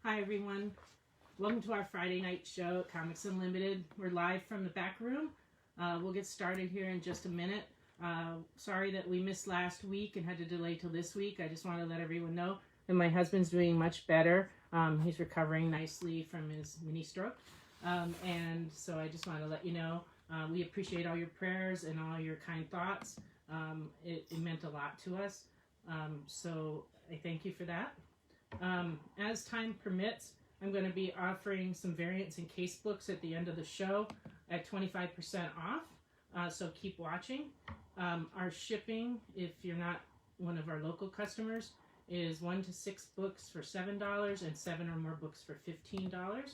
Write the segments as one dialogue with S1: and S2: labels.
S1: Hi everyone. Welcome to our Friday night show at Comics Unlimited. We're live from the back room. We'll get started here in just a minute. Sorry that we missed last week and had to delay till this week. I just want to let everyone know that my husband's doing much better. He's recovering nicely from his mini stroke. And so I just want to let you know, we appreciate all your prayers and all your kind thoughts. It meant a lot to us. So I thank you for that. As time permits, I'm going to be offering some variants and case books at the end of the show at 25% off. So keep watching. Our shipping, if you're not one of our local customers, is 1 to 6 books for $7 and 7 or more books for $15.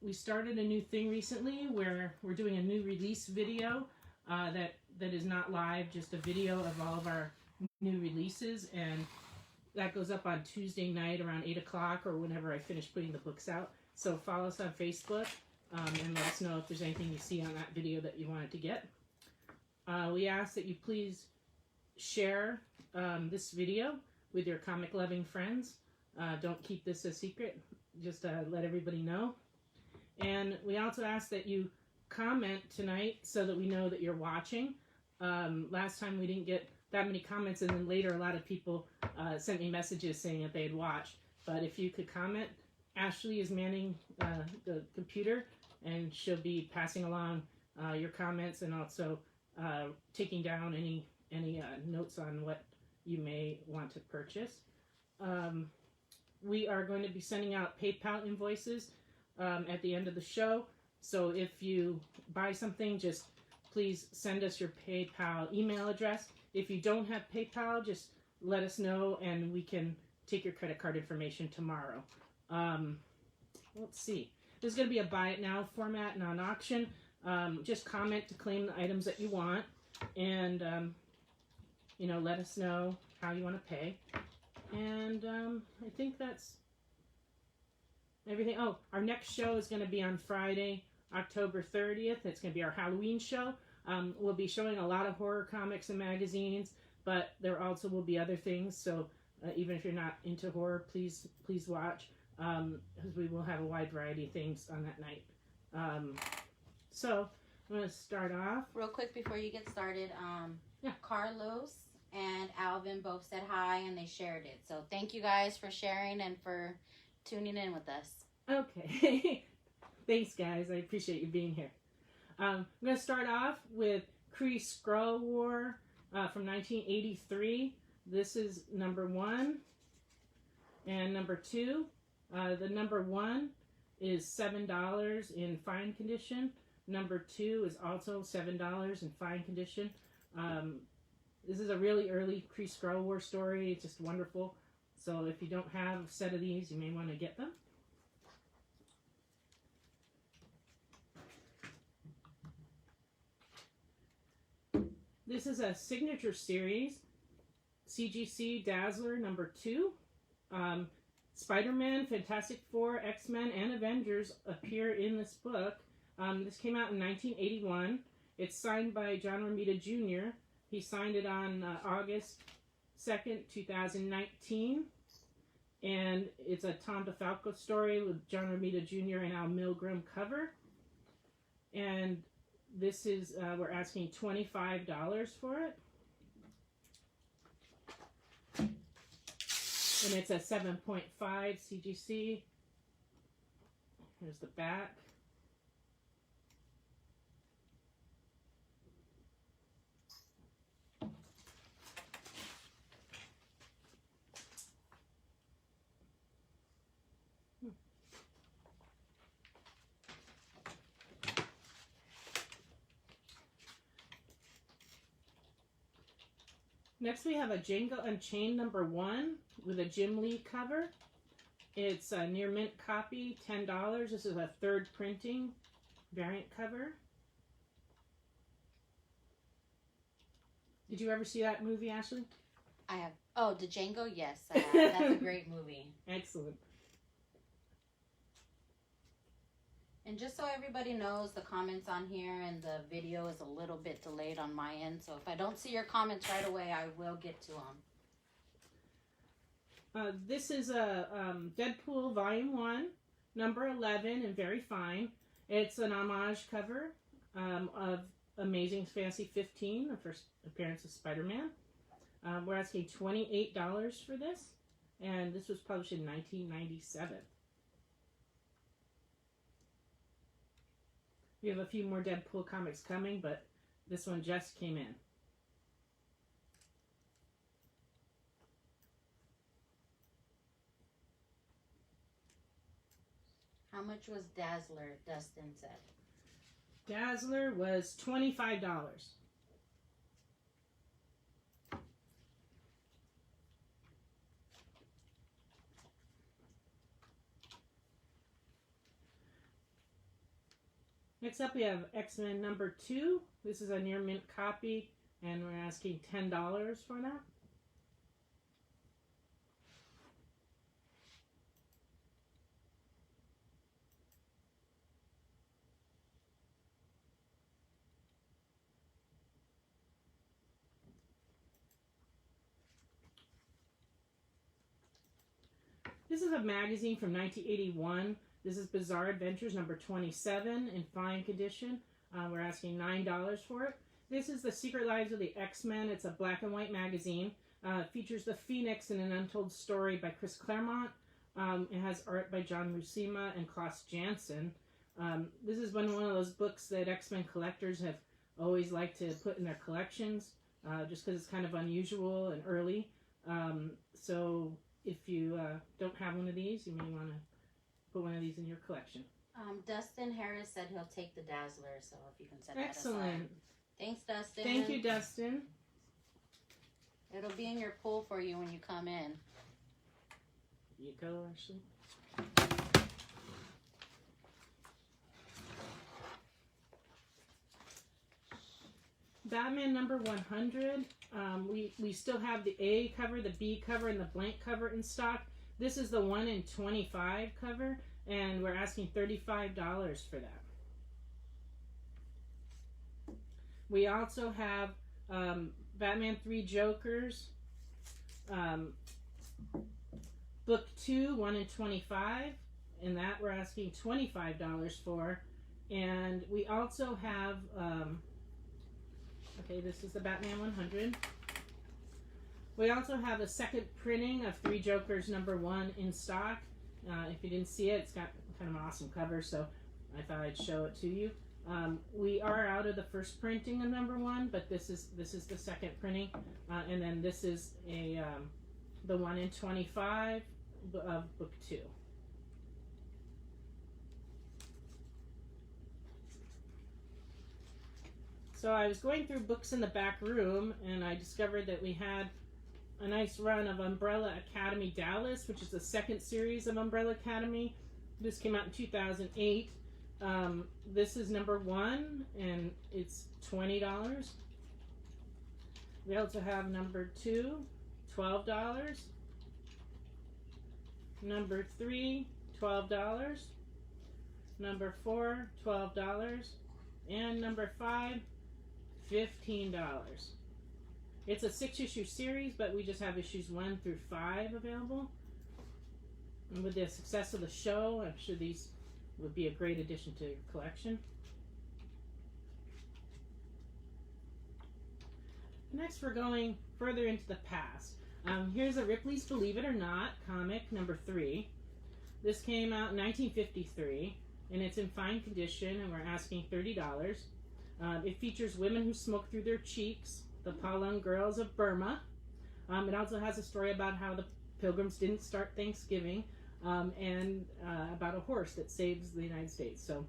S1: We started a new thing recently where we're doing a new release video that is not live, just a video of all of our new releases, and that goes up on Tuesday night around 8 o'clock or whenever I finish putting the books out. So follow us on Facebook and let us know if there's anything you see on that video that you wanted to get. We ask that you please share this video with your comic loving friends. Don't keep this a secret, just let everybody know. And we also ask that you comment tonight so that we know that you're watching. Last time we didn't get that many comments, and then later a lot of people sent me messages saying that they had watched. But if you could comment, Ashley is manning the computer, and she'll be passing along your comments and also taking down any notes on what you may want to purchase. We are going to be sending out PayPal invoices at the end of the show. So if you buy something, just please send us your PayPal email address. If you don't have PayPal, just let us know and we can take your credit card information tomorrow. Let's see. There's going to be a buy it now format, non auction. Just comment to claim the items that you want, and let us know how you want to pay. And I think that's everything. Oh, our next show is going to be on Friday, October 30th. It's going to be our Halloween show. We'll be showing a lot of horror comics and magazines, but there also will be other things. So even if you're not into horror, please watch, because we will have a wide variety of things on that night. So I'm going to start off.
S2: Real quick before you get started,
S1: Yeah.
S2: Carlos and Alvin both said hi and they shared it. So thank you guys for sharing and for tuning in with us.
S1: Okay. Thanks, guys. I appreciate you being here. I'm going to start off with Kree Skrull War from 1983. This is number 1 and number 2. The number 1 is $7 in fine condition. Number 2 is also $7 in fine condition. This is a really early Kree Skrull War story. It's just wonderful. So if you don't have a set of these, you may want to get them. This is a signature series, CGC Dazzler number 2. Spider-Man, Fantastic Four, X-Men, and Avengers appear in this book. This came out in 1981. It's signed by John Romita Jr. He signed it on August 2nd, 2019. And it's a Tom DeFalco story with John Romita Jr. and Al Milgrom cover. And this is, we're asking $25 for it. And it's a 7.5 CGC. Here's the back. Next we have a Django Unchained number 1 with a Jim Lee cover. It's a near mint copy, $10. This is a 3rd printing variant cover. Did you ever see that movie, Ashley?
S2: I have. Oh, the Django? Yes, I have. That's a great movie.
S1: Excellent.
S2: And just so everybody knows, the comments on here and the video is a little bit delayed on my end. So if I don't see your comments right away, I will get to them.
S1: This is a Deadpool Volume 1, number 11, and very fine. It's an homage cover of Amazing Fantasy 15, the first appearance of Spider-Man. We're asking $28 for this, and this was published in 1997. We have a few more Deadpool comics coming, but this one just came in.
S2: How much was Dazzler? Dustin said.
S1: Dazzler was $25. Next up we have X-Men number 2. This is a near mint copy, and we're asking $10 for that. This is a magazine from 1981. This is Bizarre Adventures number 27 in fine condition. We're asking $9 for it. This is The Secret Lives of the X-Men. It's a black and white magazine. It features the Phoenix in an untold story by Chris Claremont. It has art by John Buscema and Klaus Janson. This has been one of those books that X-Men collectors have always liked to put in their collections, just because it's kind of unusual and early. So if you don't have one of these, you may want to put one of these in your collection.
S2: Dustin Harris said he'll take the Dazzler, so if you can set that aside.
S1: Excellent.
S2: Thanks, Dustin.
S1: Thank you, Dustin.
S2: It'll be in your pool for you when you come in.
S1: You go, Ashley. Batman number 100. We still have the A cover, the B cover, and the blank cover in stock. This is the 1 in 25 cover, and we're asking $35 for that. We also have Batman 3 Jokers, book 2, 1 in 25, and that we're asking $25 for. And we also have, okay, this is the Batman 100. We also have a second printing of 3 Jokers number 1 in stock. If you didn't see it, it's got kind of an awesome cover, so I thought I'd show it to you. We are out of the first printing of number 1, but this is the second printing, and then this is a the 1 in 25 of book 2. So I was going through books in the back room, and I discovered that we had a nice run of Umbrella Academy Dallas, which is the second series of Umbrella Academy. This came out in 2008. This is number 1, and it's $20. We also have number 2, $12. Number 3, $12. Number 4, $12. And number 5, $15. It's a 6-issue series, but we just have issues 1 through 5 available. And with the success of the show, I'm sure these would be a great addition to your collection. Next, we're going further into the past. Here's a Ripley's Believe It or Not comic number 3. This came out in 1953, and it's in fine condition, and we're asking $30. It features women who smoke through their cheeks, the Palung girls of Burma. It also has a story about how the Pilgrims didn't start Thanksgiving, and about a horse that saves the United States. So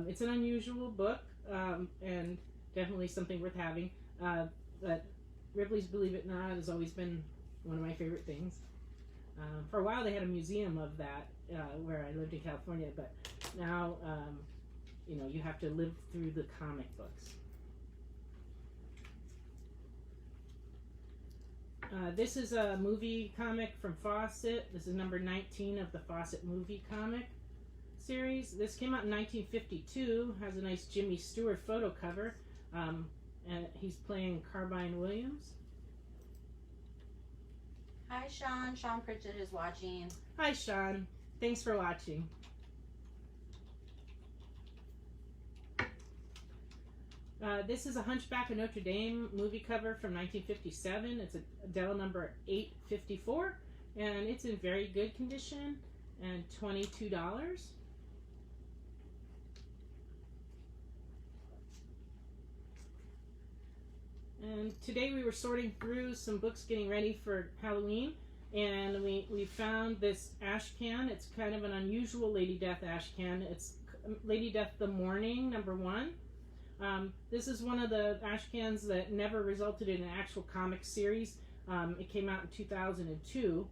S1: it's an unusual book, and definitely something worth having. But Ripley's Believe It or Not has always been one of my favorite things. For a while they had a museum of that where I lived in California, but now you know, you have to live through the comic books. This is a movie comic from Fawcett. This is number 19 of the Fawcett movie comic series. This came out in 1952. Has a nice Jimmy Stewart photo cover. And he's playing Carbine Williams.
S2: Hi, Sean. Sean Pritchett is watching.
S1: Hi, Sean. Thanks for watching. This is a Hunchback of Notre Dame movie cover from 1957. It's a Dell number 854, and it's in very good condition, and $22. And today we were sorting through some books getting ready for Halloween, and we found this ash can. It's kind of an unusual Lady Death ash can. It's Lady Death the Morning, number 1. This is one of the ash cans that never resulted in an actual comic series. It came out in 2002.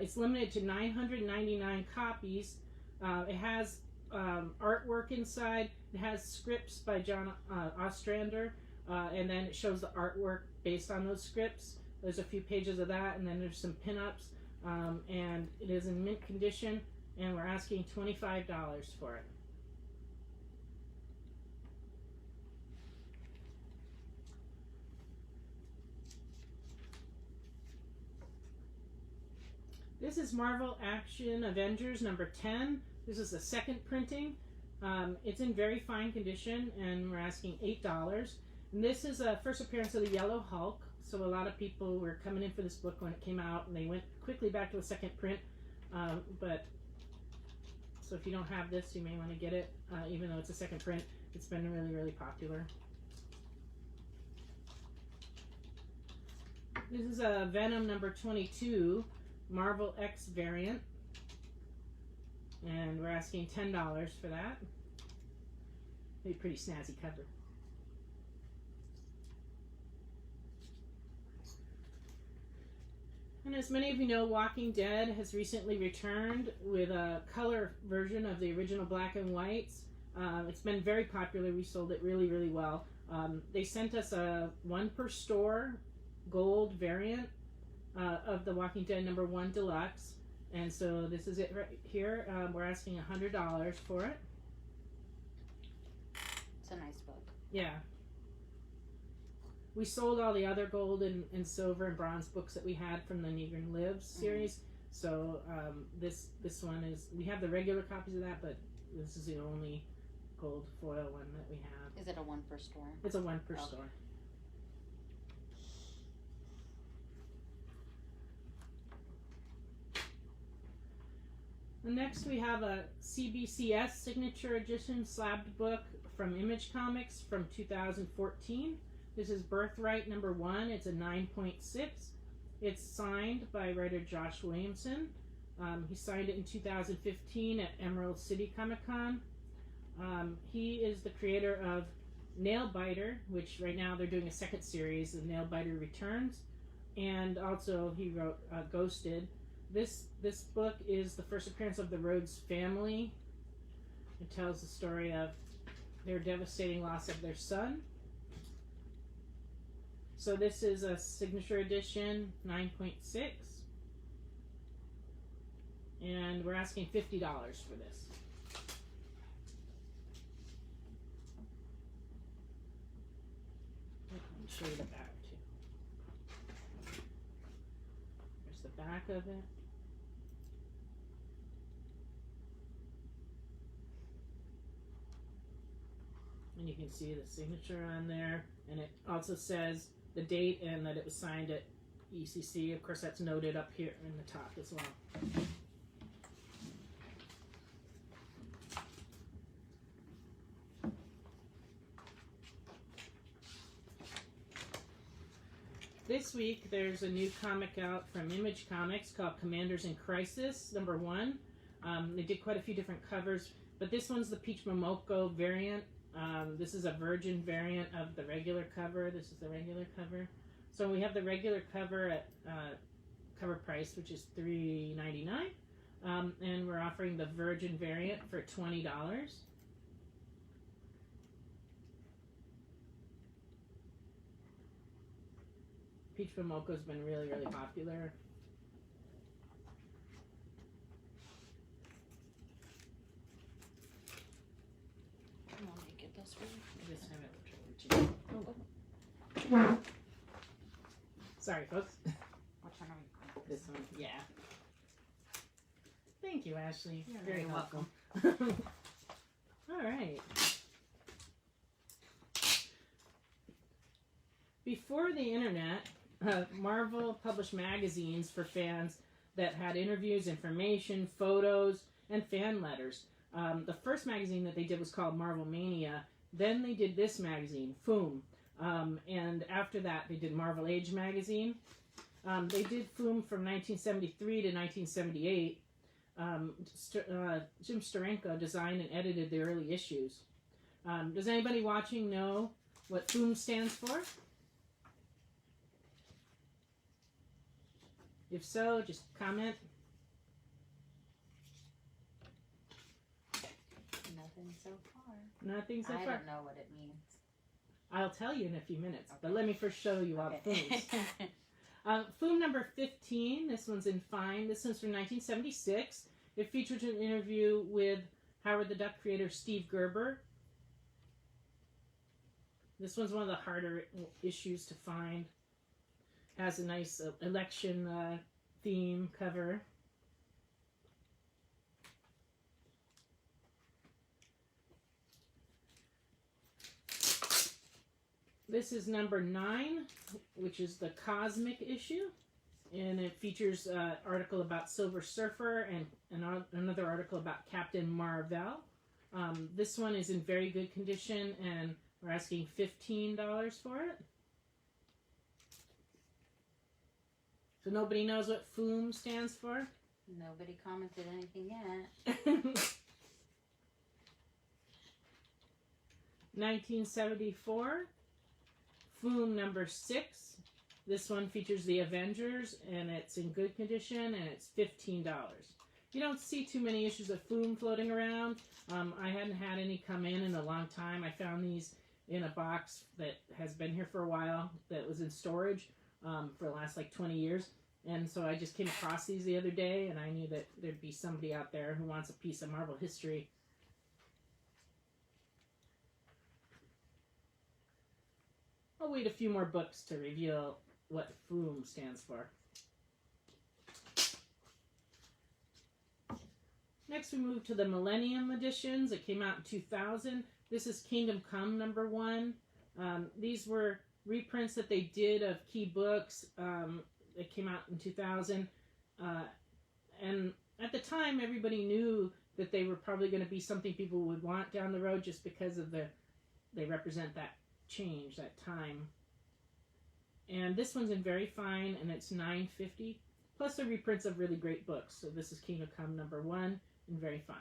S1: It's limited to 999 copies. It has artwork inside. It has scripts by John Ostrander. And then it shows the artwork based on those scripts. There's a few pages of that, and then there's some pinups. And it is in mint condition, and we're asking $25 for it. This is Marvel Action Avengers number 10. This is the second printing. It's in very fine condition, and we're asking $8. And this is a first appearance of the Yellow Hulk, so a lot of people were coming in for this book when it came out, and they went quickly back to a second print. So if you don't have this, you may want to get it, even though it's a second print. It's been really, really popular. This is a Venom number 22, Marvel X variant, and we're asking $10 for that. Be a pretty snazzy cover. And as many of you know, Walking Dead has recently returned with a color version of the original black and whites. It's been very popular. We sold it really, really well. They sent us a 1 per store gold variant of the Walking Dead number 1 deluxe. And so this is it right here. We're asking $100 for it.
S2: It's a nice book.
S1: Yeah. We sold all the other gold and silver and bronze books that we had from the Negrin Lives series. So this one is, we have the regular copies of that, but this is the only gold foil one that we have.
S2: Is it a 1 per store?
S1: It's a 1 per store. And next we have a CBCS Signature Edition slabbed book from Image Comics from 2014. This is Birthright number 1. It's a 9.6. It's signed by writer Josh Williamson. He signed it in 2015 at Emerald City Comic Con. He is the creator of Nailbiter, which right now they're doing a second series, of Nailbiter Returns. And also he wrote Ghosted. This book is the first appearance of the Rhodes family. It tells the story of their devastating loss of their son. So this is a signature edition, 9.6. And we're asking $50 for this. Let me show you the back too. There's the back of it. And you can see the signature on there. And it also says the date and that it was signed at ECC. Of course, that's noted up here in the top as well. This week, there's a new comic out from Image Comics called Commanders in Crisis, number 1. They did quite a few different covers, but this one's the Peach Momoko variant. This is a virgin variant of the regular cover. This is the regular cover. So we have the regular cover at cover price, which is $3.99, and we're offering the virgin variant for $20. Peach Momoko's been really, really popular.
S2: This way.
S1: I just have it. Oh. Sorry, folks.
S2: Which one are we?
S1: This Thank you, Ashley.
S2: You're
S1: very
S2: very
S1: welcome. All right. Before the internet, Marvel published magazines for fans that had interviews, information, photos, and fan letters. The first magazine that they did was called Marvel Mania. Then they did this magazine, Foom. And after that, they did Marvel Age magazine. They did Foom from 1973 to 1978. Jim Steranko designed and edited the early issues. Does anybody watching know what Foom stands for? If so, just comment.
S2: Nothing so far.
S1: Nothing so
S2: I
S1: far.
S2: don't know what it means.
S1: I'll tell you in a few minutes,
S2: Okay.
S1: but let me first show you what Foom is. Foom number 15, this one's in fine. This one's from 1976. It features an interview with Howard the Duck creator Steve Gerber. This one's one of the harder issues to find. Has a nice election theme cover. This is number 9, which is the Cosmic issue, and it features an article about Silver Surfer and another article about Captain Marvel. This one is in very good condition, and we're asking $15 for it. So nobody knows what Foom stands for?
S2: Nobody commented anything yet.
S1: 1974. Foom number 6. This one features the Avengers, and it's in good condition, and it's $15. You don't see too many issues of Foom floating around. I hadn't had any come in a long time. I found these in a box that has been here for a while that was in storage for the last like 20 years. And so I just came across these the other day, and I knew that there'd be somebody out there who wants a piece of Marvel history. I'll wait a few more books to reveal what Foom stands for. Next we move to the Millennium editions. It came out in 2000. This is Kingdom Come number 1. These were reprints that they did of key books. It came out in 2000. And at the time, everybody knew that they were probably going to be something people would want down the road just because of they represent that change, that time. And this one's in very fine, and it's $9.50. Plus the reprints of really great books. So this is Kingdom Come number 1, and very fine.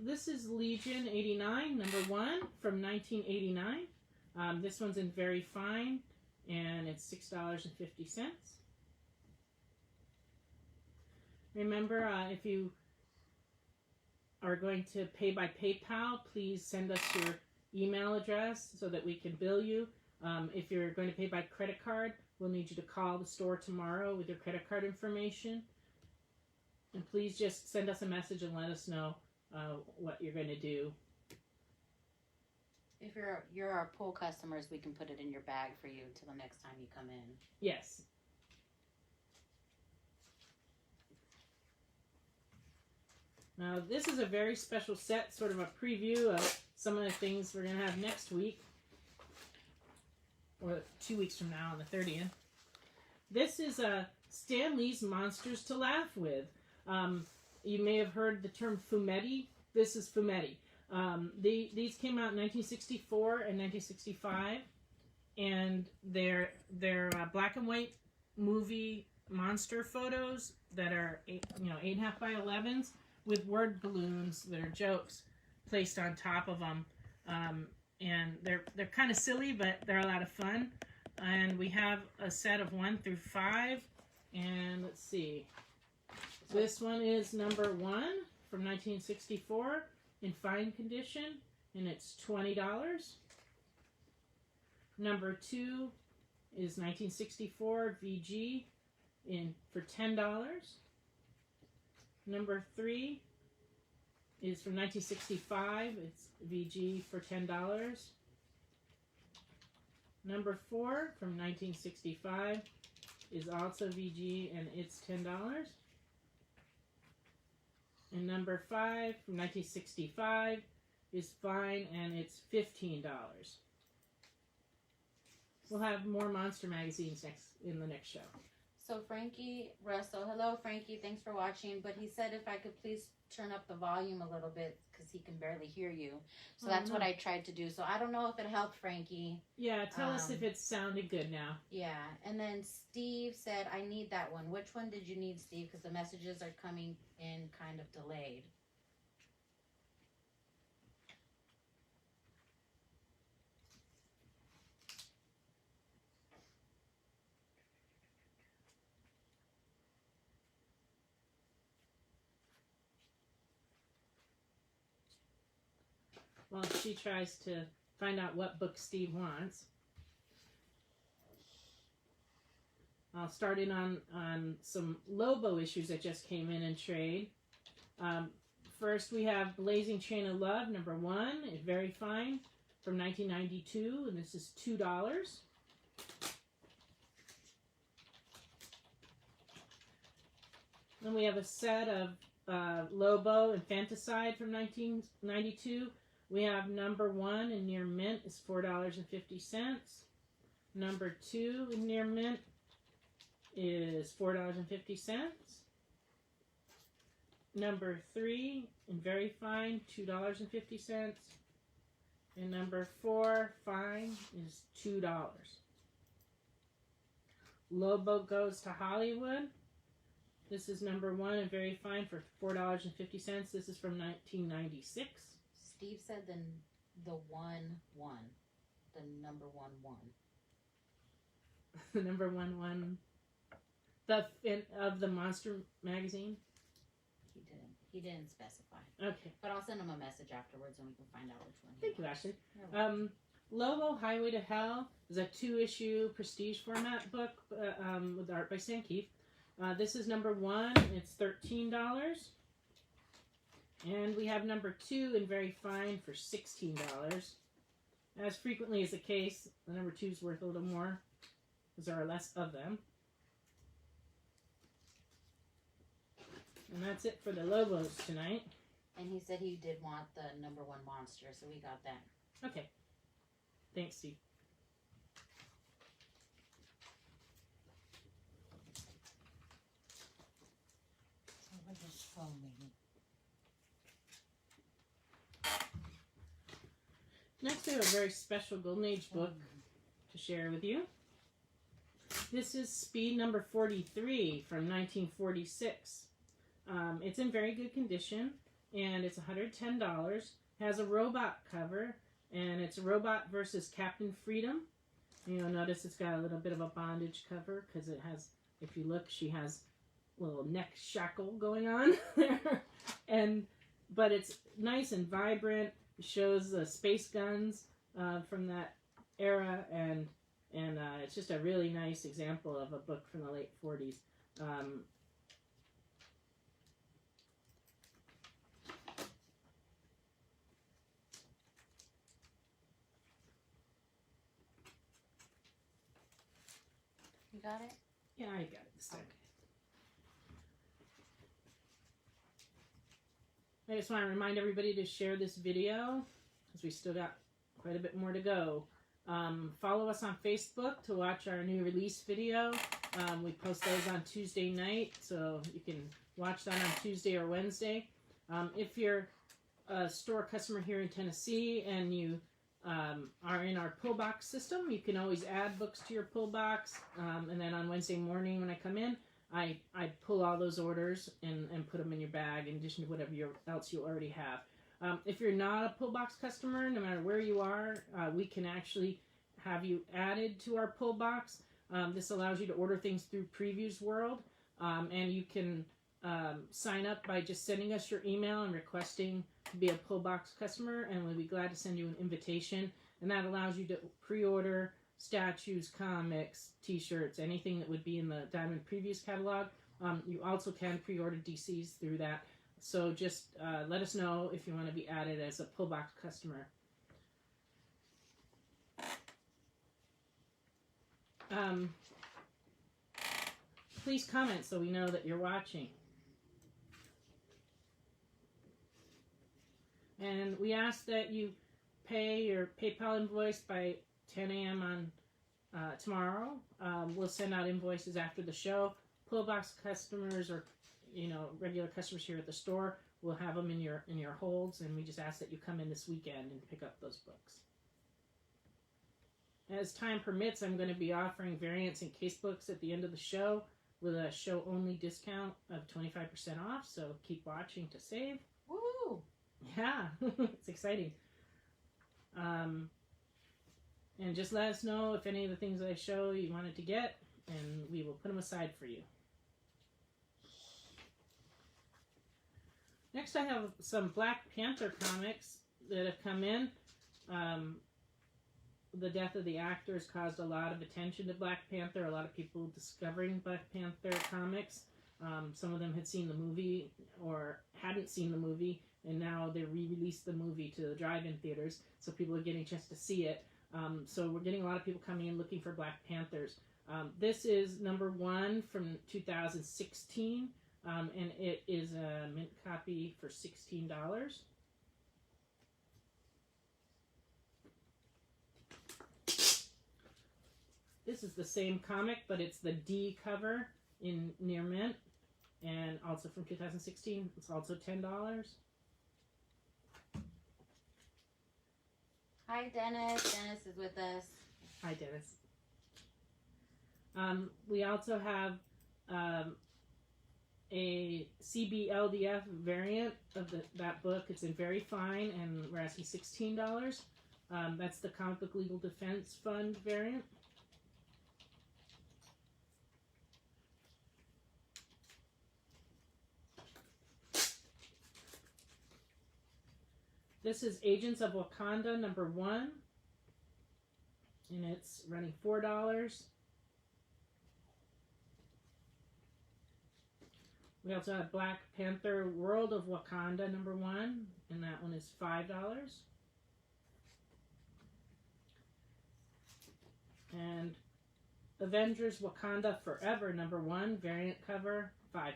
S1: This is Legion 89, number 1, from 1989. This one's in very fine, and it's $6.50. Remember, if you are going to pay by PayPal, please send us your email address so that we can bill you. If you're going to pay by credit card, we'll need you to call the store tomorrow with your credit card information. And please just send us a message and let us know what you're going to do.
S2: If you're our pool customers, we can put it in your bag for you till the next time you come in.
S1: Yes. Now, this is a very special set, sort of a preview of some of the things we're going to have next week, or 2 weeks from now on the 30th. This is Stan Lee's Monsters to Laugh With. You may have heard the term fumetti. This is fumetti. These came out in 1964 and 1965, and they're black and white movie monster photos that are 8.5 by 11s with word balloons that are jokes placed on top of them, and they're kind of silly, but they're a lot of fun. And we have a set of 1 through 5, and let's see. This one is number 1 from 1964 in fine condition, and it's $20. Number 2 is 1964 VG for $10. Number 3 is from 1965. It's VG for $10. Number 4 from 1965 is also VG, and it's $10. And number 5 from 1965 is fine, and it's $15. We'll have more Monster magazines in the next show.
S2: So Frankie Russell, hello Frankie, thanks for watching. But he said if I could please turn up the volume a little bit because he can barely hear you. So that's what I tried to do. So I don't know if it helped, Frankie.
S1: Yeah, tell us if it's sounding good now.
S2: Yeah, and then Steve said, I need that one. Which one did you need, Steve? Because the messages are coming in kind of delayed.
S1: While she tries to find out what book Steve wants, I'll start in on some Lobo issues that just came in trade. First, we have Blazing Chain of Love, number 1. It's very fine, from 1992, and this is $2. Then we have a set of Lobo Infanticide from 1992. We have number 1 in near mint is $4.50. Number 2 in near mint is $4.50. Number 3 in very fine, $2.50. And number 4 fine is $2. Lobo Goes to Hollywood. This is number 1 and very fine for $4.50. This is from 1996.
S2: Steve said the number 1.
S1: The number 1 of the Monster magazine.
S2: He didn't specify.
S1: Okay.
S2: But I'll send him a message afterwards and we can find out which one.
S1: Thank you, Ashley. Lobo Highway to Hell is a 2-issue prestige format book with art by Stan Keith. This is number 1. It's $13. And we have number 2 in very fine for $16. As frequently is the case, the number 2 is worth a little more because there are less of them. And that's it for the Lobos tonight.
S2: And he said he did want the number 1 monster, so we got that.
S1: Okay. Thanks, Steve. Next, we have a very special Golden Age book to share with you. This is Speed number 43 from 1946. It's in very good condition, and it's $110. Has a robot cover, and it's Robot versus Captain Freedom. You'll notice it's got a little bit of a bondage cover because it has, if you look, she has a little neck shackle going on there. But it's nice and vibrant. It shows the space guns from that era, and it's just a really nice example of a book from the late 40s.
S2: You got it?
S1: Yeah, I got it this time. I just want to remind everybody to share this video because we still got quite a bit more to go. Follow us on Facebook to watch our new release video. We post those on Tuesday night, so you can watch that on Tuesday or Wednesday. If you're a store customer here in Tennessee and you are in our pull box system, you can always add books to your pull box. And then on Wednesday morning when I come in, I pull all those orders and put them in your bag in addition to whatever else you already have. If you're not a pull box customer, no matter where you are, we can actually have you added to our pull box. This allows you to order things through Previews World, and you can sign up by just sending us your email and requesting to be a pull box customer, and we'll be glad to send you an invitation. And that allows you to pre-order statues, comics, t-shirts, anything that would be in the Diamond Previews catalog. You also can pre-order DCs through that. So just let us know if you want to be added as a pull box customer. please comment so we know that you're watching. And we ask that you pay your PayPal invoice by 10 a.m. on tomorrow. We'll send out invoices after the show. Pillbox customers or regular customers here at the store will have them in your holds, and we just ask that you come in this weekend and pick up those books. As time permits, I'm going to be offering variants and casebooks at the end of the show with a show-only discount of 25% off, so keep watching to save.
S2: Woo!
S1: Yeah, it's exciting. And just let us know if any of the things that I show you wanted to get, and we will put them aside for you. Next, I have some Black Panther comics that have come in. The death of the actor has caused a lot of attention to Black Panther, a lot of people discovering Black Panther comics. Some of them had seen the movie or hadn't seen the movie, and now they re-released the movie to the drive-in theaters, so people are getting a chance to see it. So we're getting a lot of people coming in looking for Black Panthers. This is number 1 from 2016, and it is a mint copy for $16. This is the same comic, but it's the D cover in near mint, and also from 2016. It's also $10.
S2: Hi, Dennis. Dennis is with us.
S1: Hi, Dennis. We also have a CBLDF variant of that book. It's in very fine, and we're asking $16. That's the Comic Book Legal Defense Fund variant. This is Agents of Wakanda number 1, and it's running $4. We also have Black Panther World of Wakanda number 1, and that one is $5. And Avengers Wakanda Forever number 1, variant cover, $5.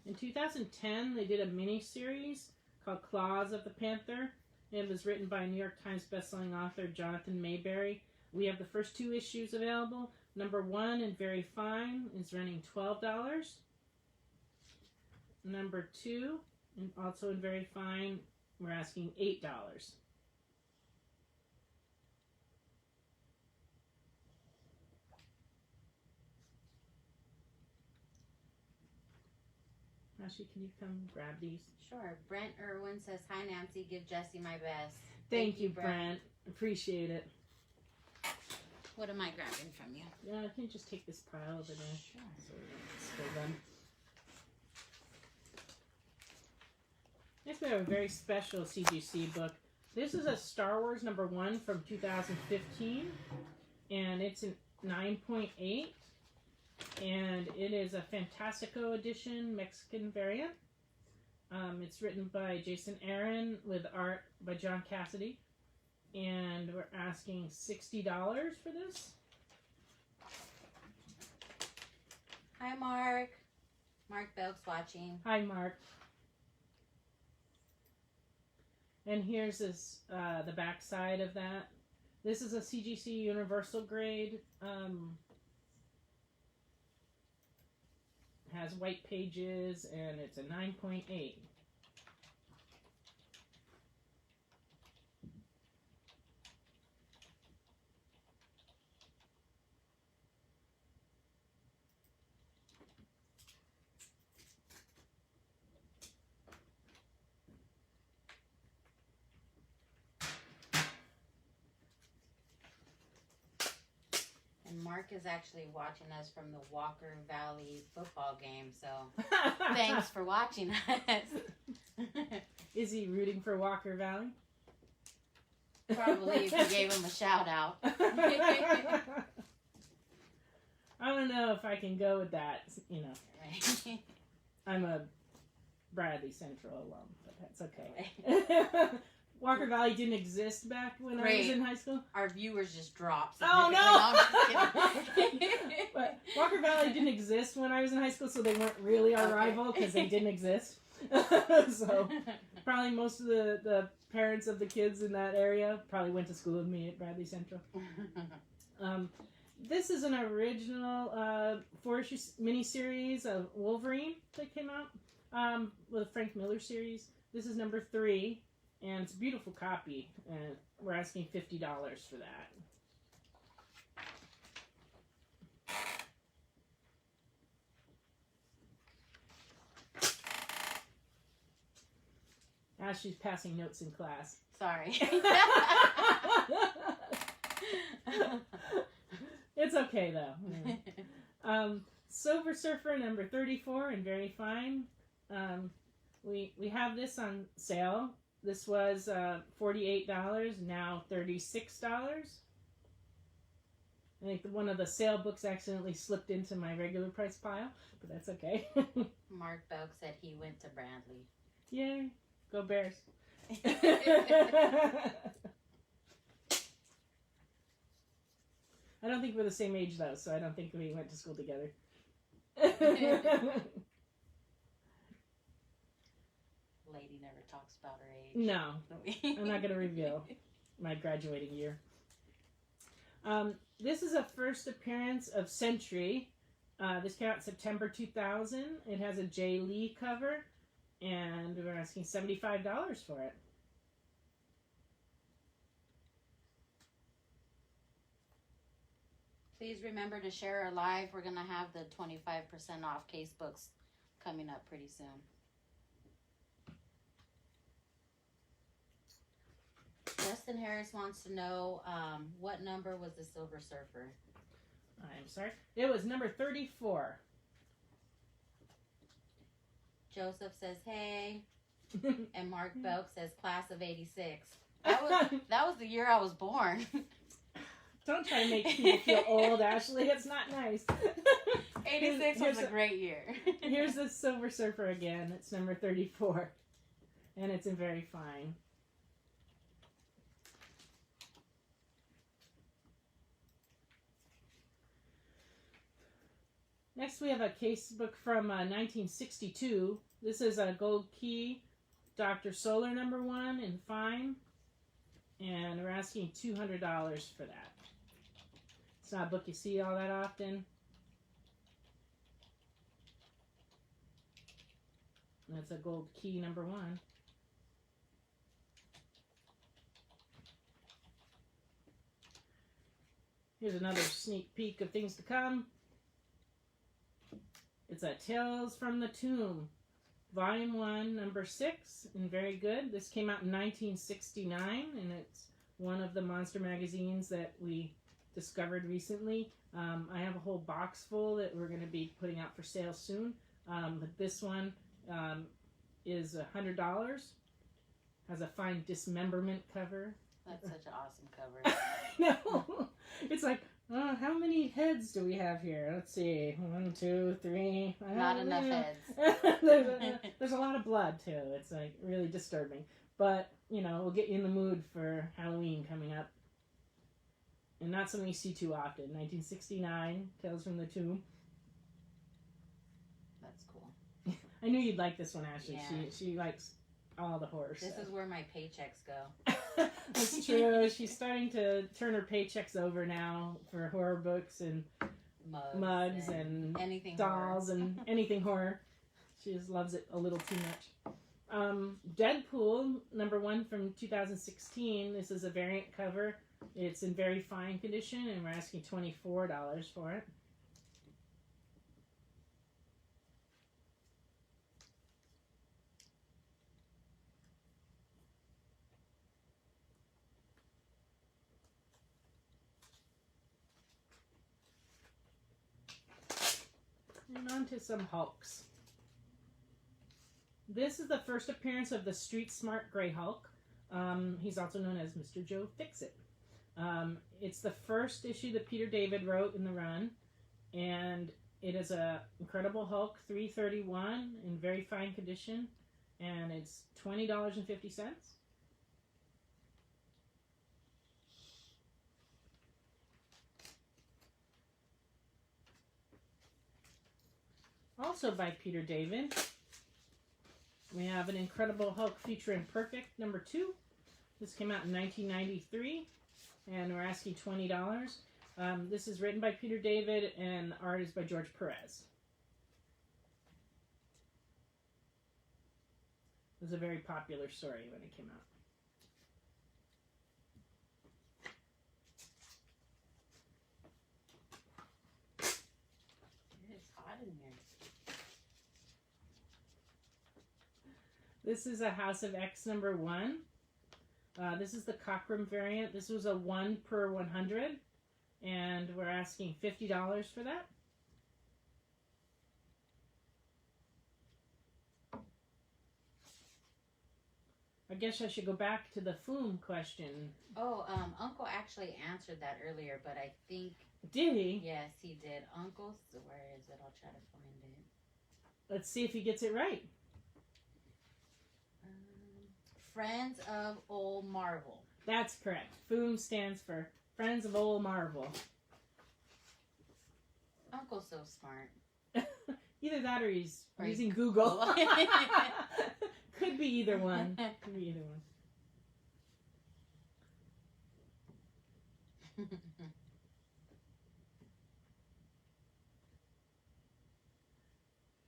S1: In 2010, they did a mini-series called Claws of the Panther. It was written by New York Times bestselling author Jonathan Mayberry. We have the first 2 issues available. Number 1 in very fine is running $12. Number 2, and also in very fine, we're asking $8. Ashley, can you come grab these?
S2: Sure. Brent Irwin says, hi, Nancy. Give Jesse my best.
S1: Thank you, Brent. Appreciate it.
S2: What am I grabbing from you?
S1: Yeah, can you just take this pile over there?
S2: Sure.
S1: So we don't spill them. Next, we have a very special CGC book. This is a Star Wars number 1 from 2015, and it's in 9.8. And it is a Fantastico edition Mexican variant. It's written by Jason Aaron with art by John Cassidy. And we're asking $60 for this.
S2: Hi, Mark. Mark Belk's watching.
S1: Hi, Mark. And here's this the back side of that. This is a CGC Universal grade. Has white pages, and it's a 9.8.
S2: Mark is actually watching us from the Walker Valley football game, so thanks for watching us.
S1: Is he rooting for Walker Valley?
S2: Probably if you gave him a shout out.
S1: I don't know if I can go with that. You know,
S2: Right.
S1: I'm a Bradley Central alum, but that's okay. Walker Valley didn't exist back when I was in high school.
S2: Our viewers just dropped.
S1: Oh no!
S2: I'm just kidding.
S1: But Walker Valley didn't exist when I was in high school, so they weren't really our
S2: Okay.
S1: rival because they didn't exist. So probably most of the parents of the kids in that area probably went to school with me at Bradley Central. This is an original 4-issue miniseries of Wolverine that came out with a Frank Miller series. This is number 3, and it's a beautiful copy, and we're asking $50 for that. As she's passing notes in class.
S2: Sorry.
S1: It's okay though. Silver Surfer number 34 and very fine. We have this on sale. This was $48, now $36. I think one of the sale books accidentally slipped into my regular price pile, but that's okay.
S2: Mark Belk said he went to Bradley.
S1: Yay, go Bears. I don't think we're the same age though, so I don't think we went to school together.
S2: Lady never talks about her age.
S1: No, I'm not going to reveal my graduating year. This is a first appearance of Sentry. This came out September 2000. It has a Jay Lee cover, and we're asking $75 for it.
S2: Please remember to share our live. We're going to have the 25% off case books coming up pretty soon. Justin Harris wants to know what number was the Silver Surfer?
S1: I'm sorry. It was number 34.
S2: Joseph says, hey. And Mark Belk says, class of 86. That was the year I was born.
S1: Don't try to make people feel old, Ashley. It's not nice.
S2: 86 was a great year.
S1: Here's the Silver Surfer again. It's number 34. And it's in very fine. Next we have a case book from 1962. This is a Gold Key Dr. Solar number 1 in fine. And we're asking $200 for that. It's not a book you see all that often. That's a Gold Key number 1. Here's another sneak peek of things to come. It's a Tales from the Tomb, Volume 1, number 6, and very good. This came out in 1969, and it's one of the monster magazines that we discovered recently. I have a whole box full that we're going to be putting out for sale soon. But this one is $100. Has a fine dismemberment cover.
S2: That's such an awesome cover.
S1: No, it's like, how many heads do we have here? Let's see. 1, 2, 3.
S2: Not enough heads.
S1: There's a lot of blood too. It's like really disturbing. But, you know, we'll get you in the mood for Halloween coming up. And not something you see too often. 1969, Tales from the Tomb.
S2: That's cool.
S1: I knew you'd like this one, Ashley.
S2: Yeah.
S1: She likes all the horror
S2: This
S1: stuff.
S2: is where my paychecks go.
S1: That's true. She's starting to turn her paychecks over now for horror books and mugs and
S2: anything
S1: dolls
S2: horror.
S1: and anything horror. She just loves it a little too much. Deadpool, number 1 from 2016. This is a variant cover. It's in very fine condition, and we're asking $24 for it. And on to some Hulks. This is the first appearance of the Street Smart Grey Hulk. He's also known as Mr. Joe Fixit. It's the first issue that Peter David wrote in the run, and it is a Incredible Hulk 331 in very fine condition, and it's $20.50. Also by Peter David, we have an Incredible Hulk Future Imperfect #2. This came out in 1993, and we're asking $20. This is written by Peter David, and the art is by George Perez. It was a very popular story when it came out.
S2: It's hot in here.
S1: This is a House of X #1. This is the Cockrum variant. This was a 1 per 100, and we're asking $50 for that. I guess I should go back to the Foom question.
S2: Oh, Uncle actually answered that earlier, but I think...
S1: Did he?
S2: Yes, he did. Uncle, where is it? I'll try to find it.
S1: Let's see if he gets it right.
S2: Friends of Old Marvel.
S1: That's correct. Foom stands for Friends of Old Marvel.
S2: Uncle's so smart.
S1: Either that or he's
S2: Or
S1: using Google. Could be either one. Could be either one.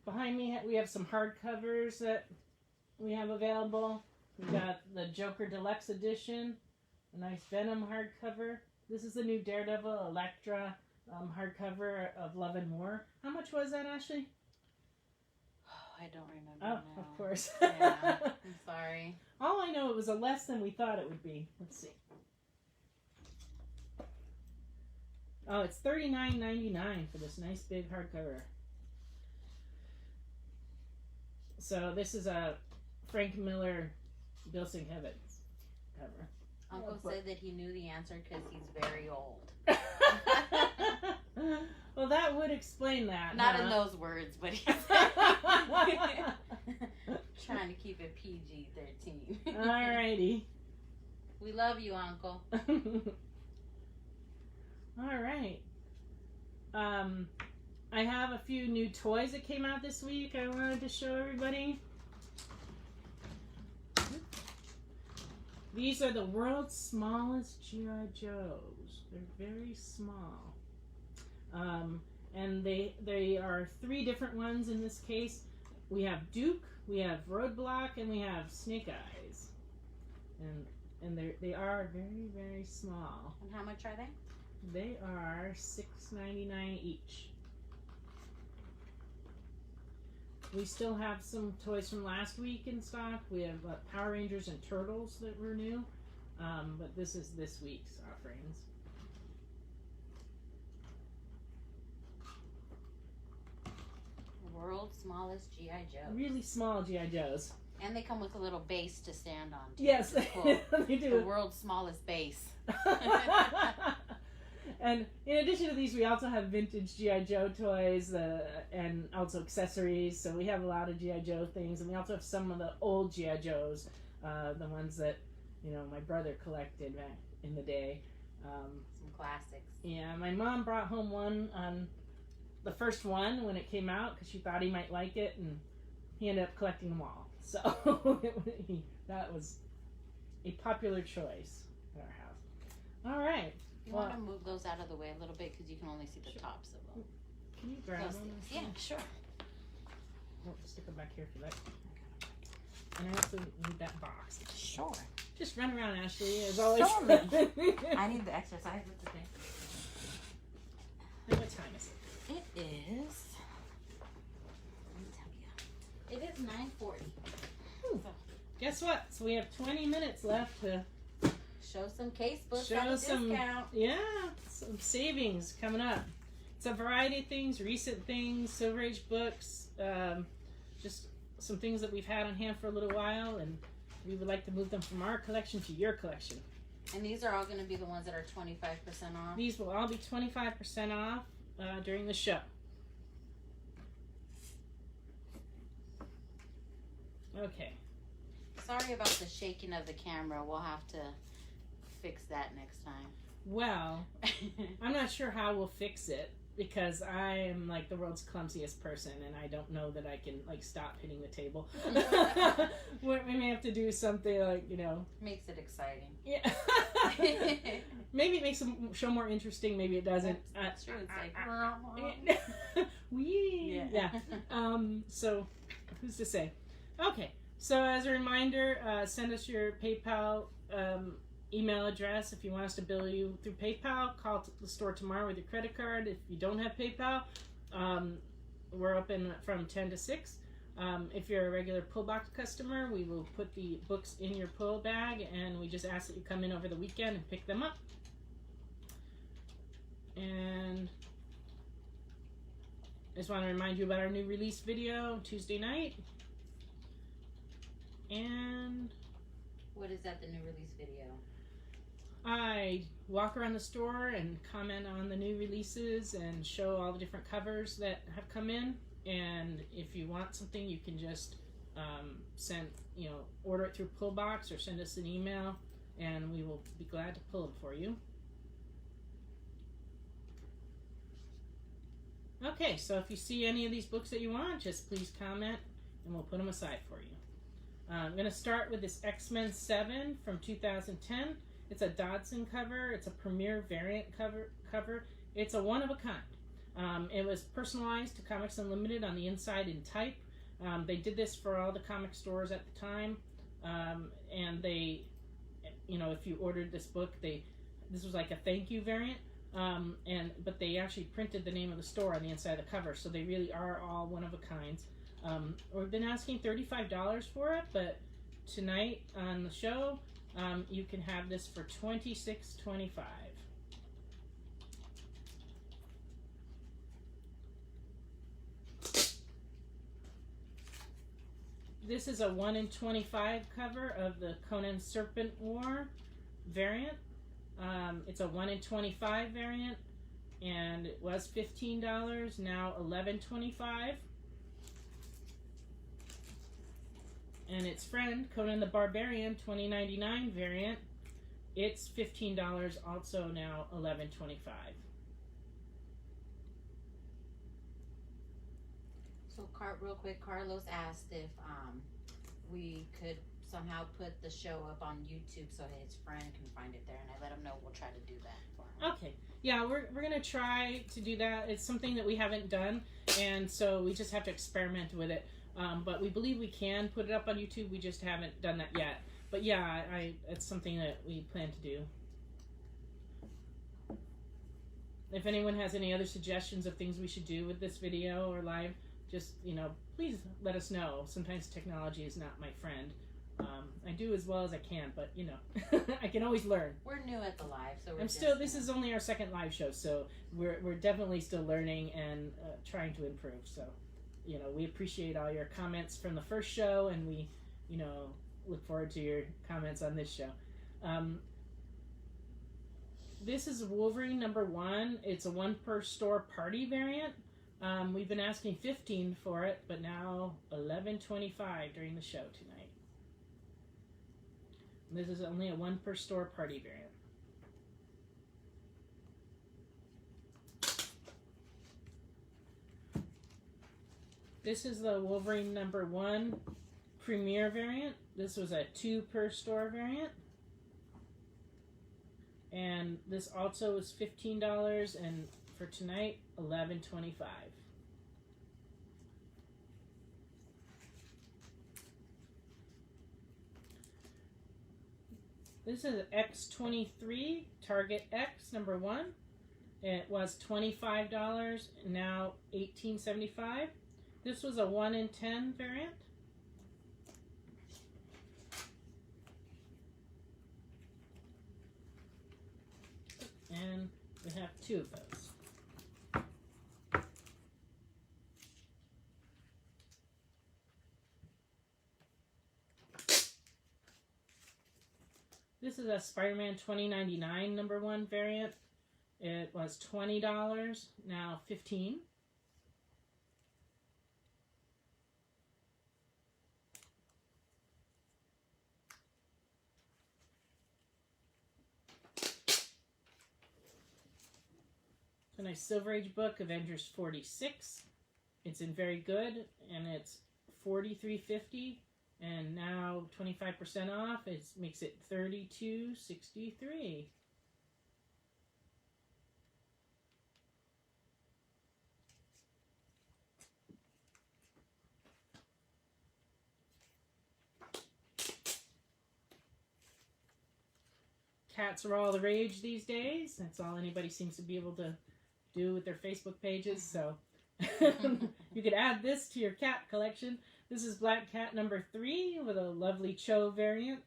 S1: Behind me, we have some hardcovers that we have available. We got the Joker Deluxe Edition, a nice Venom hardcover. This is the new Daredevil Elektra hardcover of Love and War. How much was that, Ashley?
S2: Oh, I don't remember
S1: Oh,
S2: now.
S1: of course.
S2: Yeah, I'm sorry.
S1: All I know, it was a less than we thought it would be. Let's see. Oh, it's $39.99 for this nice big hardcover. So this is a Frank Miller, Bill Singh Heavens cover.
S2: Uncle said that he knew the answer because he's very old.
S1: Well, that would explain that.
S2: Not in those words, but he's trying to keep it PG-13.
S1: Alrighty.
S2: We love you, Uncle.
S1: Alright. I have a few new toys that came out this week I wanted to show everybody. These are the world's smallest G.I. Joes. They're very small. And they are 3 different ones in this case. We have Duke, we have Roadblock, and we have Snake Eyes. And they are very, very small.
S2: And how much are they?
S1: They are $6.99 each. We still have some toys from last week in stock. We have Power Rangers and Turtles that were new. But this is this week's offerings.
S2: World's smallest G.I. Joe.
S1: Really small G.I. Joes.
S2: And they come with a little base to stand on, too.
S1: Yes,
S2: Cool.
S1: they do.
S2: The world's smallest base.
S1: And in addition to these, we also have vintage G.I. Joe toys and also accessories. So we have a lot of G.I. Joe things. And we also have some of the old G.I. Joes, the ones that, my brother collected back in the day.
S2: Some classics.
S1: Yeah, my mom brought home one on the first one when it came out because she thought he might like it. And he ended up collecting them all. So that was a popular choice at our house. All right.
S2: You want to move those out of the way a little bit because you can only see the tops of them.
S1: Can you grab them?
S2: Yeah, sure.
S1: We'll stick them back here for that. And I also need that box.
S2: Sure.
S1: Just run around, Ashley, as always.
S2: Show me. I need the exercise with the thing.
S1: And what time is it?
S2: It is. Let me tell you. It is 9:40.
S1: Guess what? So we have 20 minutes left to
S2: show some case books
S1: show
S2: on a
S1: some
S2: discount.
S1: some savings coming up. It's a variety of things, recent things, Silver Age books, just some things that we've had on hand for a little while, and we would like to move them from our collection to your collection.
S2: And these are all going to be the ones that are 25% off.
S1: These will all be 25% off. during the show. Okay.
S2: Sorry about the shaking of the camera. We'll have to fix that next time.
S1: Well, I'm not sure how we'll fix it because I am like the world's clumsiest person and I don't know that I can like stop hitting the table. We may have to do something like,
S2: Makes it exciting.
S1: Yeah. Maybe it makes the show more interesting. Maybe it doesn't.
S2: That's true. It's like,
S1: wee. Yeah. So, who's to say? Okay. So, as a reminder, send us your PayPal email address if you want us to bill you through PayPal. Call the store tomorrow with your credit card. If you don't have PayPal, we're open from 10 to 6. If you're a regular pull box customer, we will put the books in your pull bag, and we just ask that you come in over the weekend and pick them up. And I just want to remind you about our new release video Tuesday night. And
S2: what is that, the new release video?
S1: I walk around the store and comment on the new releases and show all the different covers that have come in. And if you want something, you can just order it through Pullbox or send us an email, and we will be glad to pull them for you. Okay, so if you see any of these books that you want, just please comment, and we'll put them aside for you. I'm going to start with this X-Men 7 from 2010. It's a Dodson cover. It's a premiere variant cover. It's a one-of-a-kind. It was personalized to Comics Unlimited on the inside in type. They did this for all the comic stores at the time. And they, if you ordered this book, this was like a thank you variant. But they actually printed the name of the store on the inside of the cover. So they really are all one-of-a-kinds. We've been asking $35 for it, but tonight on the show, you can have this for $26.25. This is a 1 in 25 cover of the Conan Serpent War variant. It's a 1 in 25 variant, and it was $15, now $11.25. And its friend, Conan the Barbarian, 2099 variant. It's $15, also now $11.25.
S2: So, real quick, Carlos asked if we could somehow put the show up on YouTube so his friend can find it there, and I let him know we'll try to do that for him.
S1: Okay. Yeah, we're going to try to do that. It's something that we haven't done, and so we just have to experiment with it. But we believe we can put it up on YouTube. We just haven't done that yet. But yeah, it's something that we plan to do. If anyone has any other suggestions of things we should do with this video or live, just, please let us know. Sometimes technology is not my friend. I do as well as I can, but, I can always learn.
S2: We're new at the live, so
S1: this is only our second live show, so we're definitely still learning and trying to improve, so. We appreciate all your comments from the first show, and we, look forward to your comments on this show. This is Wolverine #1. It's a 1 per store party variant. We've been asking $15 for it, but now $11.25 during the show tonight. This is only a 1 per store party variant. This is the Wolverine #1 premiere variant. This was a 2 per store variant. And this also was $15, and for tonight, $11.25. This is X-23 Target X #1. It was $25, now $18.75. This was a 1 in 10 variant. And we have 2 of those. This is a Spider-Man 2099 #1 variant. It was $20, now $15. A nice Silver Age book, Avengers 46. It's in very good, and it's $43.50, and now 25% off. It makes it $32.63. Cats are all the rage these days. That's all anybody seems to be able to do with their Facebook pages. So you could add this to your cat collection. This is Black Cat number 3 with a lovely Cho variant.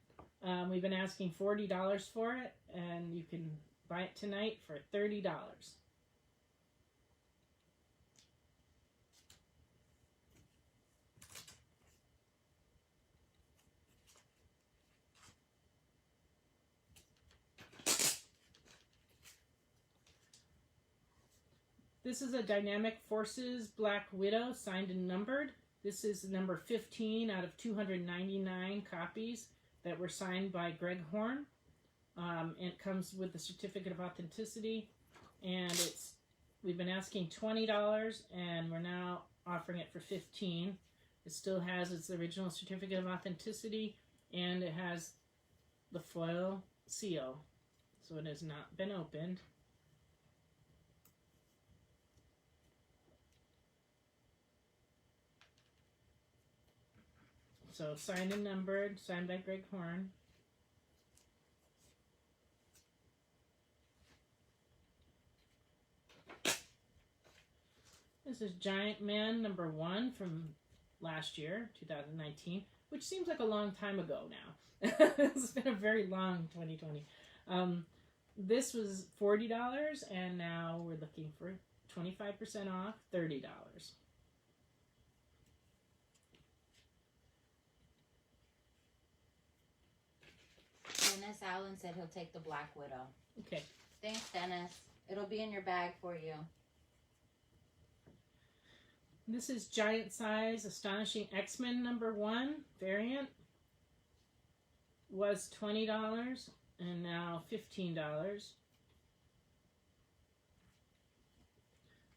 S1: We've been asking $40 for it, and you can buy it tonight for $30. This is a Dynamic Forces Black Widow, signed and numbered. This is number 15 out of 299 copies that were signed by Greg Horn. It comes with the certificate of authenticity, and we've been asking $20, and we're now offering it for $15. It still has its original certificate of authenticity, and it has the foil seal, so it has not been opened. So signed and numbered, signed by Greg Horn. This is Giant Man number 1 from last year, 2019, which seems like a long time ago now. It's been a very long 2020. This was $40, and now we're looking for 25% off, $30.
S2: Dennis Allen said he'll take the Black Widow.
S1: Okay.
S2: Thanks, Dennis. It'll be in your bag for you.
S1: This is Giant Size Astonishing X-Men number 1 variant. Was $20 and now $15.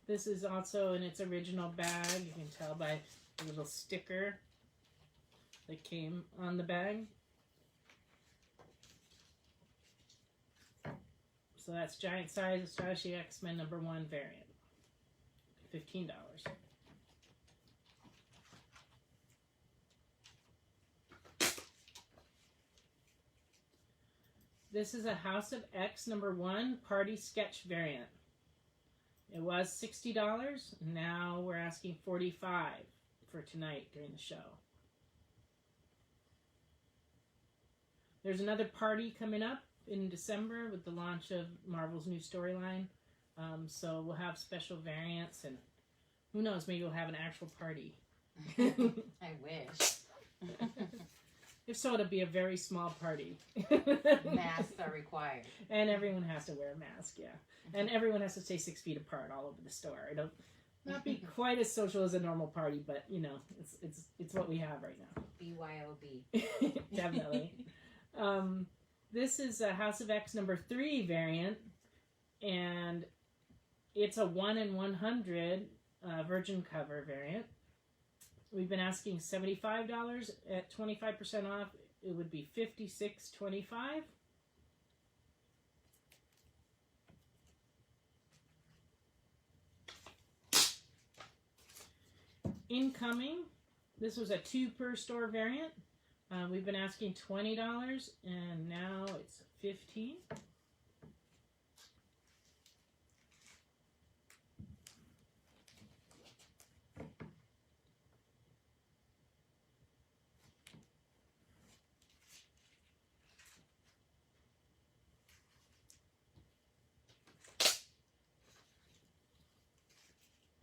S1: This is also in its original bag. You can tell by the little sticker that came on the bag. So that's Giant Size Astonishing X-Men number 1 variant. $15. This is a House of X number 1 Party Sketch variant. It was $60. Now we're asking $45 for tonight during the show. There's another party coming up in December with the launch of Marvel's new storyline. So we'll have special variants, and who knows, maybe we'll have an actual party.
S2: I wish.
S1: If so, it'll be a very small party.
S2: Masks are required.
S1: And everyone has to wear a mask, yeah. And everyone has to stay 6 feet apart all over the store. It'll not be quite as social as a normal party, but you know, it's what we have right now.
S2: BYOB.
S1: Definitely. This is a House of X number 3 variant, and it's a 1 in 100 virgin cover variant. We've been asking $75 at 25% off. It would be $56.25. Incoming, this was a 2 per store variant. We've been asking $20, and now it's $15.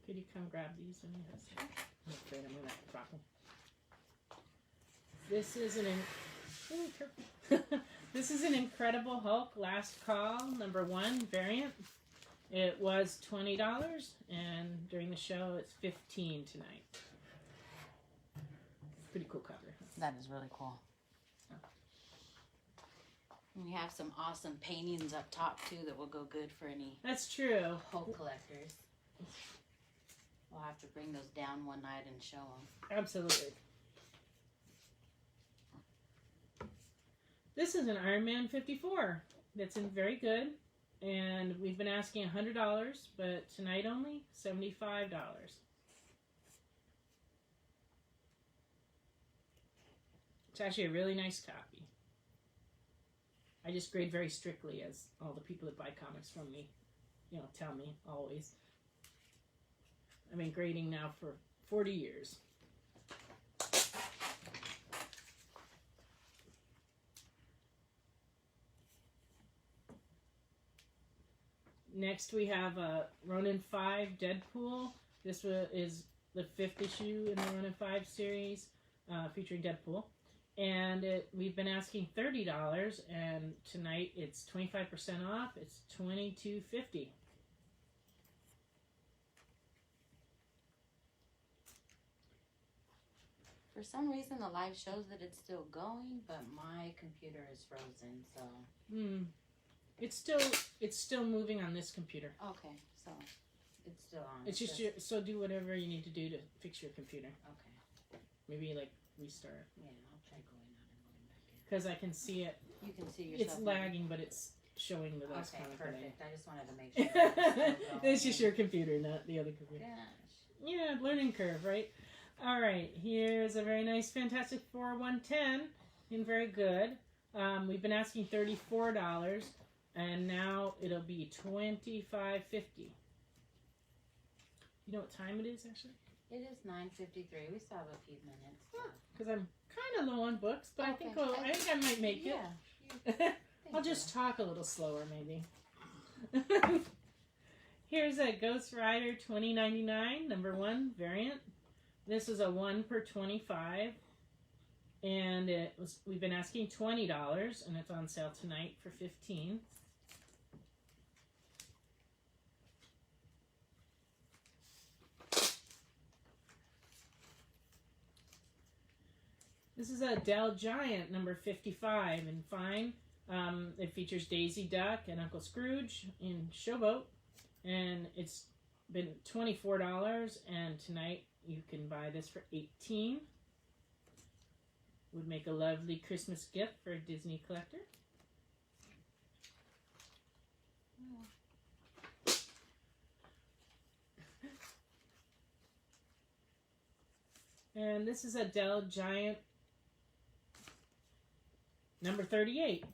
S1: Could you come grab these when you have some? I'm afraid I'm going to drop them. This is this is an Incredible Hulk Last Call number 1 variant. It was $20, and during the show, it's $15 tonight. Pretty cool cover.
S2: That is really cool. We have some awesome paintings up top too that will go good for any
S1: That's true.
S2: Hulk collectors. We'll have to bring those down one night and show them.
S1: Absolutely. This is an Iron Man 54 that's in very good, and we've been asking $100, but tonight only $75. It's actually a really nice copy. I just grade very strictly, as all the people that buy comics from me, tell me always. I've been grading now for 40 years. Next we have Ronin 5 Deadpool. This is the 5th issue in the Ronin 5 series featuring Deadpool. And we've been asking $30, and tonight it's 25% off. It's $22.50.
S2: For some reason, the live shows that it's still going, but my computer is frozen. So.
S1: It's still moving on this computer.
S2: Okay, so it's still on.
S1: It's just so do whatever you need to do to fix your computer.
S2: Okay.
S1: Maybe like restart.
S2: Yeah, I'll try going out and going back in.
S1: Because I can see it.
S2: You can see yourself.
S1: It's lagging, but it's showing the last
S2: Okay,
S1: comment
S2: perfect. I just wanted to make sure. That it's still going.
S1: It's just your computer, not the other computer.
S2: Gosh.
S1: Yeah, learning curve, right? All right, here's a very nice Fantastic Four 110 in very good. We've been asking $34, and now it'll be $25.50. You know what time it is, actually?
S2: It is 9:53. We still have a few minutes.
S1: Because I'm kind of low on books, but
S2: Okay.
S1: I think I might make it.
S2: Yeah.
S1: I'll just talk a little slower, maybe. Here's a Ghost Rider 2099, number 1 variant. This is a 1 per 25, and we've been asking $20, and it's on sale tonight for $15. This is a Dell Giant number 55 in fine. It features Daisy Duck and Uncle Scrooge in Showboat, and it's been $24, and tonight you can buy this for $18. Would make a lovely Christmas gift for a Disney collector. And this is a Dell Giant number 38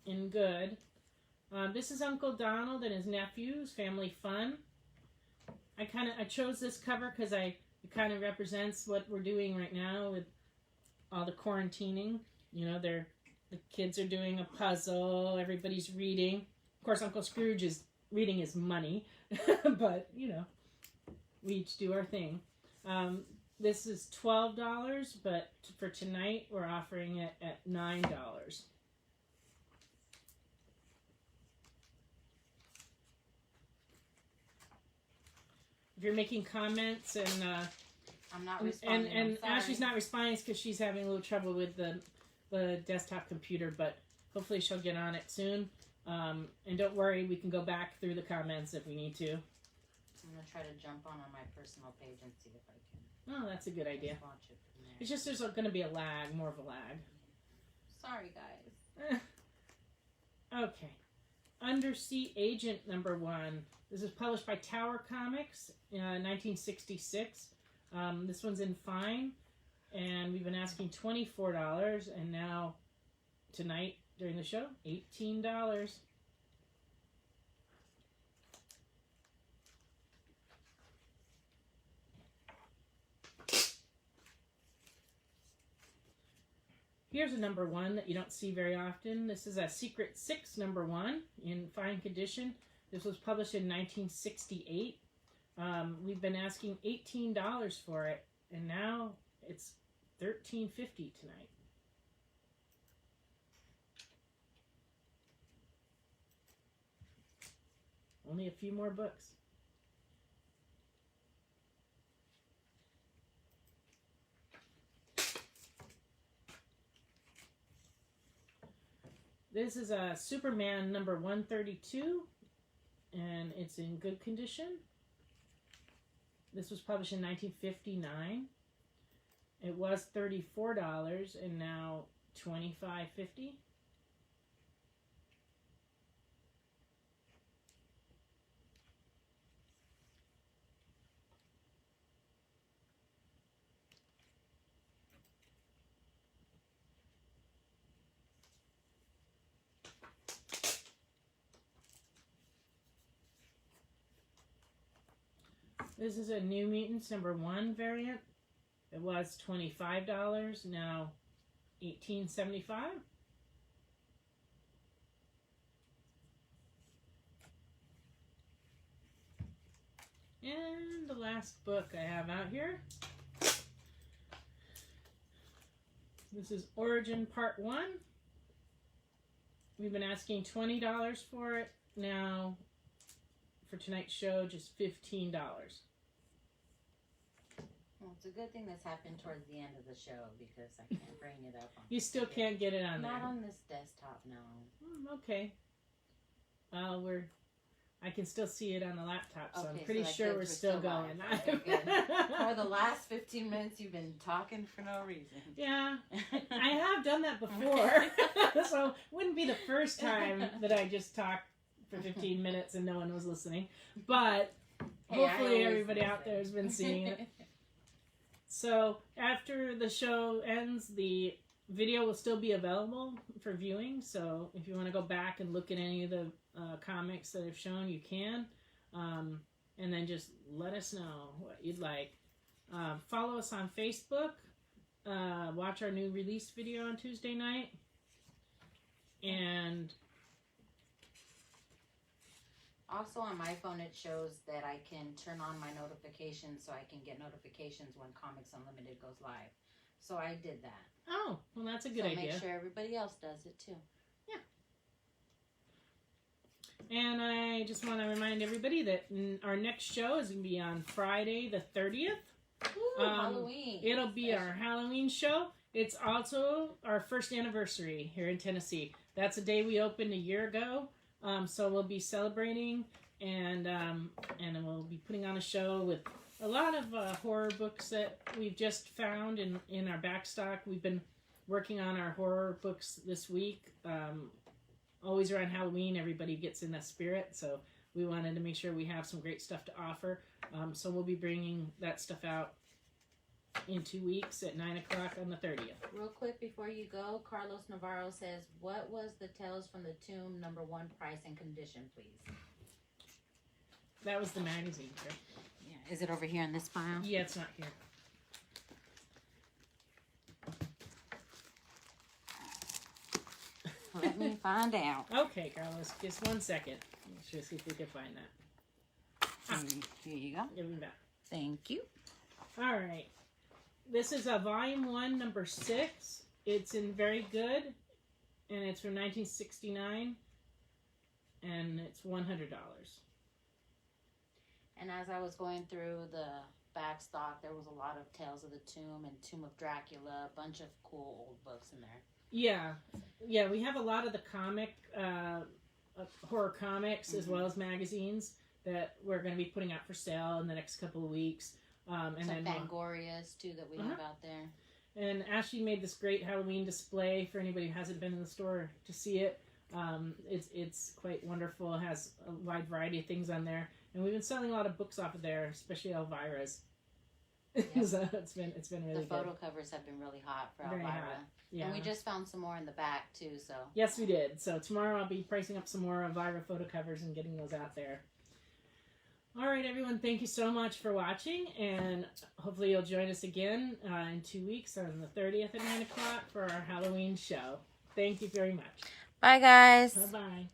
S1: in good. This is Uncle Donald and his nephews, Family Fun. I chose this cover because it kind of represents what we're doing right now with all the quarantining. The kids are doing a puzzle, everybody's reading. Of course, Uncle Scrooge is reading his money, but, we each do our thing. This is $12, but for tonight, we're offering it at $9. If you're making comments and
S2: I'm not responding.
S1: and Ashley's not responding because she's having a little trouble with the desktop computer, but hopefully she'll get on it soon. And don't worry, we can go back through the comments if we need to.
S2: I'm gonna try to jump on my personal page and see if I can.
S1: Oh, that's a good idea.
S2: Just watch it from there.
S1: It's just there's going to be a lag, more of a lag.
S2: Sorry, guys.
S1: Okay. Undersea Agent number 1. This is published by Tower Comics in 1966. This one's in fine, and we've been asking $24, and now tonight during the show, $18. Here's a number 1 that you don't see very often. This is a Secret 6 number 1 in fine condition. This was published in 1968. We've been asking $18 for it, and now it's $13.50 tonight. Only a few more books. This is a Superman number 132, and it's in good condition. This was published in 1959. It was $34 and now $25.50. This is a New Mutants number 1 variant. It was $25, now $18.75. And the last book I have out here. This is Origin Part 1. We've been asking $20 for it. Now, for tonight's show, just $15.
S2: Well, it's a good thing this happened towards the end of the show because I can't bring it up.
S1: You still can't get it on there.
S2: Not on this desktop, no.
S1: Okay. I can still see it on the laptop, so
S2: Okay,
S1: I'm pretty
S2: so that
S1: sure
S2: means
S1: we're
S2: we're
S1: still
S2: still
S1: going.
S2: live. Okay, good. For the last 15 minutes, you've been talking for no reason.
S1: Yeah, I have done that before, so it wouldn't be the first time that I just talked for 15 minutes and no one was listening. But
S2: Hey, I
S1: hopefully
S2: always
S1: everybody
S2: listen.
S1: out there has been seeing it. So after the show ends, the video will still be available for viewing. So if you want to go back and look at any of the comics that I've shown, you can. And then just let us know what you'd like. Follow us on Facebook. Watch our new release video on Tuesday night. And
S2: Also on my phone, it shows that I can turn on my notifications so I can get notifications when Comics Unlimited goes live. So I did that.
S1: oh, well, that's a good
S2: so
S1: idea.
S2: make sure everybody else does it too.
S1: And I just want to remind everybody that our next show is going to be on Friday the 30th.
S2: Ooh, Halloween.
S1: It'll be our Halloween show. It's also our first anniversary here in Tennessee. That's the day we opened a year ago. So we'll be celebrating, and we'll be putting on a show with a lot of horror books that we've just found in our backstock. We've been working on our horror books this week. Always around Halloween, everybody gets in that spirit, so we wanted to make sure we have some great stuff to offer. So we'll be bringing that stuff out in 2 weeks at 9 o'clock on the 30th.
S2: Real quick before you go, Carlos Navarro says, what was the Tales from the Tomb #1 price and condition, please?
S1: That was the magazine, correct?
S2: Yeah. Is it over here in this file?
S1: Yeah, it's not here.
S2: Let me find out.
S1: Okay, Carlos, just 1 second. Let's just see if we can find that.
S2: Here you go.
S1: Give me back.
S2: Thank you.
S1: All right. This is a volume 1, number 6. It's in very good, and it's from 1969, and it's $100.
S2: And as I was going through the back stock, there was a lot of Tales of the Tomb and Tomb of Dracula, a bunch of cool old books in there.
S1: Yeah, we have a lot of the comic, horror comics, as well as magazines that we're going to be putting out for sale in the next couple of weeks. And
S2: some
S1: then
S2: Fangorias, too, that we have out there.
S1: And Ashley made this great Halloween display for anybody who hasn't been in the store to see it. It's quite wonderful. It has a wide variety of things on there. And we've been selling a lot of books off of there, especially Elvira's.
S2: Yep.
S1: So it's been really
S2: The photo covers have been really hot for
S1: Very
S2: Elvira.
S1: hot. Yeah.
S2: And we just found some more in the back, too, so.
S1: Yes, we did. So tomorrow I'll be pricing up some more Elvira photo covers and getting those out there. All right, everyone, thank you so much for watching, and hopefully you'll join us again in 2 weeks on the 30th at 9 o'clock for our Halloween show. Thank you very much.
S2: Bye, guys.
S1: Bye-bye.